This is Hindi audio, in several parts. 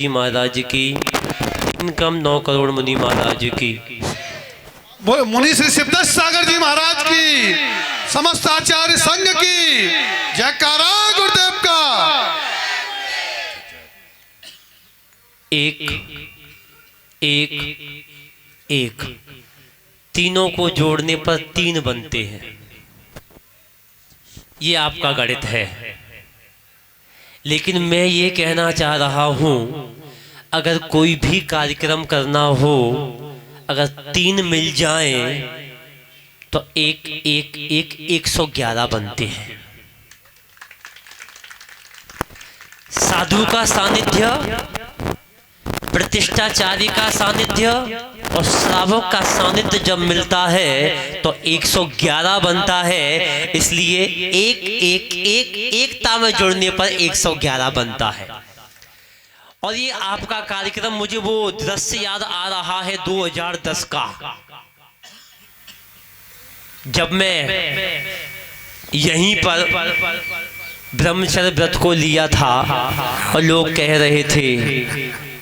जी महाराज की, इनकम 9 करोड़ मुनि महाराज की, मुनि श्री सिद्धेश सागर जी महाराज की, समस्त आचार्य संघ की जयकारा गुरुदेव का। एक एक एक तीनों को जोड़ने पर 3 बनते हैं। ये आपका गणित है, लेकिन मैं ये कहना चाह रहा हूं, अगर कोई भी कार्यक्रम करना हो, अगर 3 मिल जाएं तो एक एक एक 111 बनते हैं। साधु का सानिध्य, प्रतिष्ठाचारी का सानिध्य और श्रावक का सानिध्य जब मिलता है तो 111 बनता है। इसलिए एक एक एक एकता में जुड़ने पर 111 बनता है। और ये आपका कार्यक्रम, मुझे वो दृश्य याद आ रहा है 2010 का, जब मैं यहीं पर ब्रह्मचर्य व्रत को लिया था और लोग कह रहे थे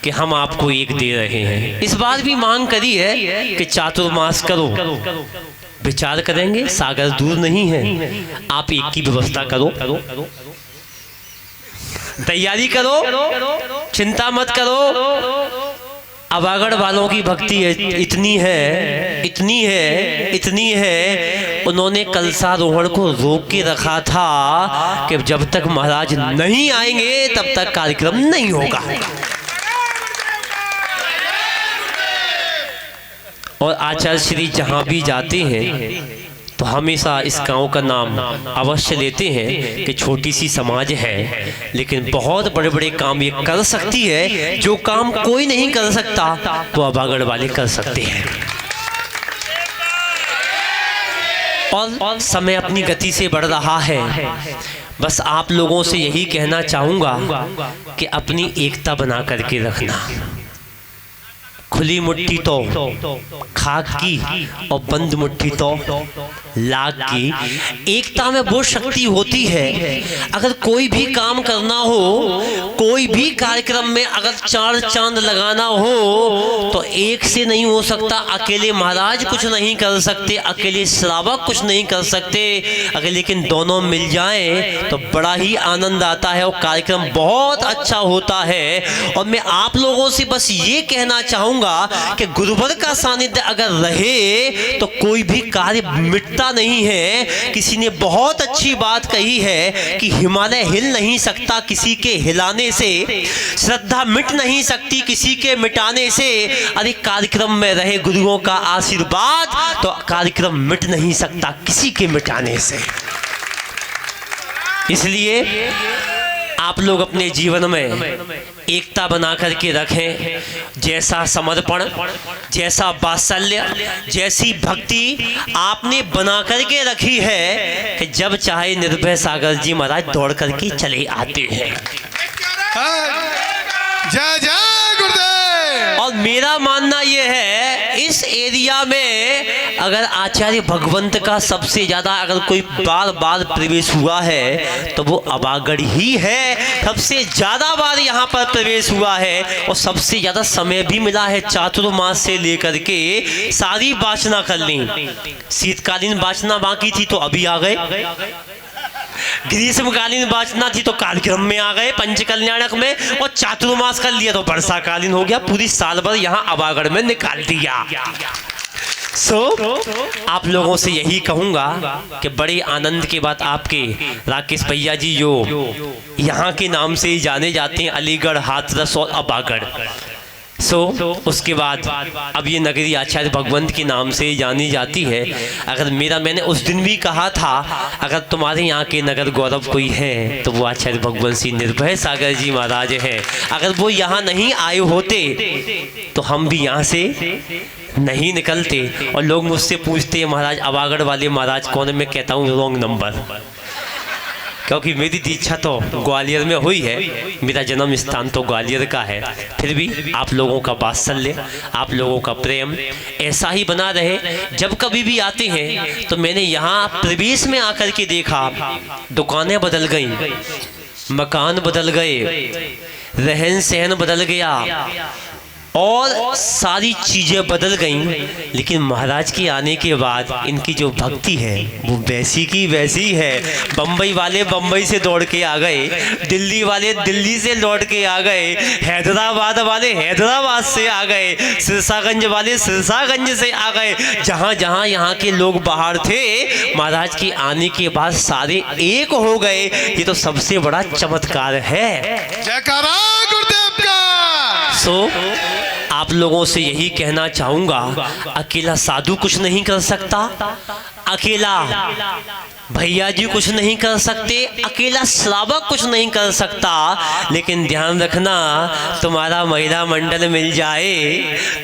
कि हम आपको एक दे रहे हैं। इस बार भी मांग करी है कि चातुर्मास करो, विचार करेंगे, सागर दूर नहीं है, आप एक की व्यवस्था करो, तैयारी करो, चिंता मत करो। अबागढ़ वालों की भक्ति इतनी है, इतनी है, इतनी है, उन्होंने कलशारोहण को रोक के रखा था कि जब तक महाराज नहीं आएंगे तब तक कार्यक्रम नहीं होगा। और आचार्य श्री जहाँ भी जाते हैं तो हमेशा इस गांव का नाम अवश्य लेते हैं कि छोटी सी समाज है, लेकिन बहुत बड़े बड़े काम ये कर सकती है। जो काम कोई नहीं कर सकता वो अबागढ़ वाले कर सकते हैं। और समय अपनी गति से बढ़ रहा है। बस आप लोगों से यही कहना चाहूँगा कि अपनी एकता बना करके रखना। खुली मुट्ठी तो खाक की और बंद मुट्ठी तो लाख की। एकता में वो शक्ति होती है, अगर कोई भी काम करना हो, कोई भी कार्यक्रम में अगर 4 चांद लगाना हो तो एक से नहीं हो सकता। अकेले महाराज कुछ नहीं कर सकते, अकेले श्रावक कुछ नहीं कर सकते, अगर लेकिन दोनों मिल जाएं तो बड़ा ही आनंद आता है और कार्यक्रम बहुत अच्छा होता है। और मैं आप लोगों से बस ये कहना चाहूँगा कि गुरुवर का सानिध्य अगर रहे तो कोई भी कार्य मिटता नहीं है। किसी ने बहुत अच्छी बात कही है कि हिमालय हिल नहीं सकता किसी के हिलाने से, श्रद्धा मिट नहीं सकती किसी के मिटाने से। अरे कार्यक्रम में रहे गुरुओं का आशीर्वाद तो कार्यक्रम मिट नहीं सकता किसी के मिटाने से। इसलिए आप लोग अपने जीवन में एकता बना करके रखें। जैसा समर्पण, जैसा वात्सल्य, जैसी भक्ति आपने बना करके रखी है कि जब चाहे निर्भय सागर जी महाराज दौड़ करके चले आते हैं। जय जय गुरुदेव। और मेरा मानना यह है, इस एरिया में अगर आचार्य भगवंत का सबसे ज्यादा अगर कोई बार बार प्रवेश हुआ है तो वो अबागढ़ ही है। सबसे ज्यादा बार यहाँ पर प्रवेश हुआ है और सबसे ज्यादा समय भी मिला है। चातुर्मास से लेकर के सारी वाचना कर ली। शीतकालीन वाचना बाकी थी तो अभी आ गए, ग्रीष्मकालीन वाचना थी तो कार्यक्रम में आ गए पंचकल्याणक में, और चातुर्मास कर लिया तो वर्षाकालीन हो गया। पूरी साल भर यहाँ अबागढ़ में निकाल दिया। आप लोगों से यही कहूंगा कि बड़े आनंद के बाद आपके राकेश भैया जी जो यहाँ के नाम से ही जाने जाते हैं, अलीगढ़, हाथरस और अबागढ़। उसके बाद अब ये नगरी आचार्य भगवंत के नाम से जानी जाती है। अगर मैंने उस दिन भी कहा था, अगर तुम्हारे यहाँ के नगर गौरव कोई है तो वो आचार्य भगवंत सिंह निर्भय सागर जी महाराज हैं। अगर वो यहाँ नहीं आए होते तो हम भी यहाँ से नहीं निकलते। और लोग मुझसे पूछते हैं महाराज अबागढ़ वाले महाराज कौन है? मैं कहता हूँ रॉन्ग नंबर, क्योंकि मेरी दीक्षा तो ग्वालियर में हुई है, मेरा जन्म स्थान तो ग्वालियर का है। फिर भी आप लोगों का वात्सल्य, आप लोगों का प्रेम ऐसा ही बना रहे। जब कभी भी आते हैं तो मैंने यहाँ प्रवेश में आकर के देखा, दुकानें बदल गई, मकान बदल गए, रहन सहन बदल गया और सारी चीजें बदल गईं, लेकिन महाराज के आने के बाद इनकी जो भक्ति है वो वैसी की वैसी है। बम्बई वाले बम्बई से दौड़ के आ गए, दिल्ली वाले दिल्ली से लौट के आ गए, हैदराबाद वाले हैदराबाद से आ गए, सिरसागंज वाले सिरसागंज से आ गए। जहाँ जहाँ यहाँ के लोग बाहर थे, महाराज के आने के बाद सारे एक हो गए। ये तो सबसे बड़ा चमत्कार है। जयकारा गुरुदेव का। आप लोगों से यही कहना चाहूंगा, अकेला साधु कुछ नहीं कर सकता, अकेला भैया जी कुछ नहीं कर सकते, अकेला श्रावक कुछ नहीं कर सकता। लेकिन ध्यान रखना, तुम्हारा महिला मंडल मिल जाए,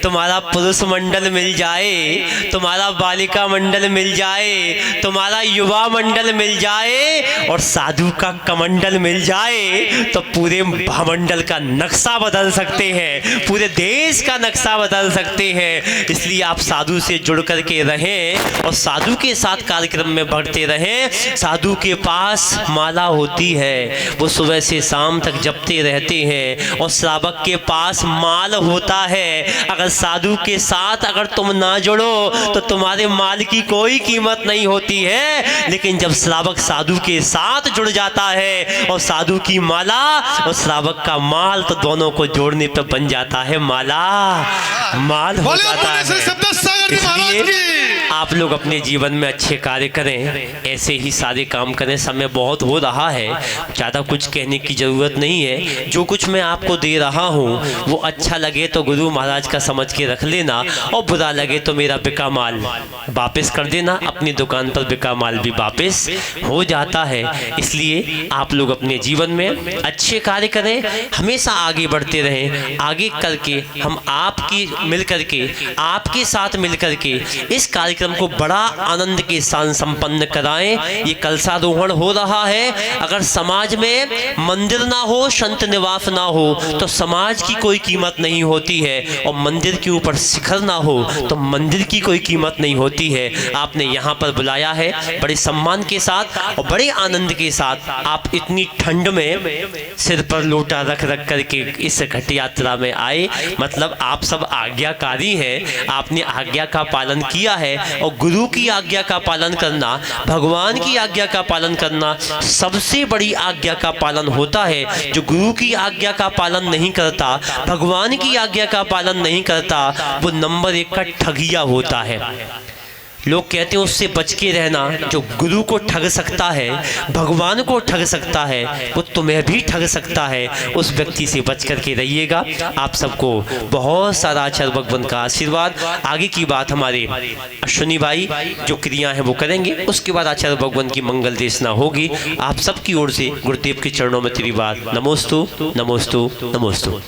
तुम्हारा पुरुष मंडल मिल जाए, तुम्हारा बालिका मंडल मिल जाए, तुम्हारा युवा मंडल मिल जाए और साधु का कमंडल मिल जाए, तो पूरे महामंडल का नक्शा बदल सकते हैं, पूरे देश का नक्शा बदल सकते हैं। इसलिए आप साधु से जुड़ करके रहें और साधु के साथ कार्यक्रम में बढ़ते रहें। साधु के पास माला होती है, वो सुबह से शाम तक जपते रहते हैं, और श्रावक के पास माल होता है। अगर साधु के साथ अगर तुम ना जुड़ो तो तुम्हारे माल की कोई कीमत नहीं होती है। लेकिन जब श्रावक साधु के साथ जुड़ जाता है और साधु की माला और श्रावक का माल, तो दोनों को जोड़ने पर बन जाता है माला, माल हो जाता है। इसलिए आप लोग अपने जीवन में अच्छे कार्य करें, ऐसे ही सारे काम करें। समय बहुत हो रहा है, ज़्यादा कुछ कहने की ज़रूरत नहीं है। जो कुछ मैं आपको दे रहा हूँ वो अच्छा लगे तो गुरु महाराज का समझ के रख लेना, और बुरा लगे तो मेरा बिका माल वापस कर देना। अपनी दुकान पर बिका माल भी वापस हो जाता है। इसलिए आप लोग अपने जीवन में अच्छे कार्य करें, हमेशा आगे बढ़ते रहें। आगे करके हम आपकी मिल करके, आपके साथ मिल करके इस कार्यक्रम को बड़ा आनंद के साथ संपन्न कराएं। ये कलशारोहण हो रहा है। अगर समाज में मंदिर ना हो, संत निवास ना हो, तो समाज की कोई कीमत नहीं होती है, और मंदिर के ऊपर शिखर ना हो तो मंदिर की कोई कीमत नहीं होती है। आपने यहाँ पर बुलाया है बड़े सम्मान के साथ और बड़े आनंद के साथ। आप इतनी ठंड में सिर पर लोटा रख रख करके इस घट यात्रा में आए, मतलब आप सब आज्ञाकारी हैं। आपने आज्ञा का पालन किया है, और गुरु की आज्ञा का पालन करना, भगवान की आज्ञा का पालन करना सबसे बड़ी आज्ञा का पालन होता है। जो गुरु की आज्ञा का पालन नहीं करता, भगवान की आज्ञा का पालन नहीं करता, वो नंबर 1 का ठगिया होता है। लोग कहते हैं उससे बच के रहना। जो गुरु को ठग सकता है, भगवान को ठग सकता है, वो तुम्हें भी ठग सकता है। उस व्यक्ति से बच करके रहिएगा। आप सबको बहुत सारा आचार्य भगवान का आशीर्वाद। आगे की बात हमारे अश्विनी भाई जो क्रिया है वो करेंगे, उसके बाद आचार्य भगवान की मंगल देशना होगी। आप सबकी ओर से गुरुदेव के चरणों में तेरी बात। नमोस्तु नमोस्तु नमोस्तु।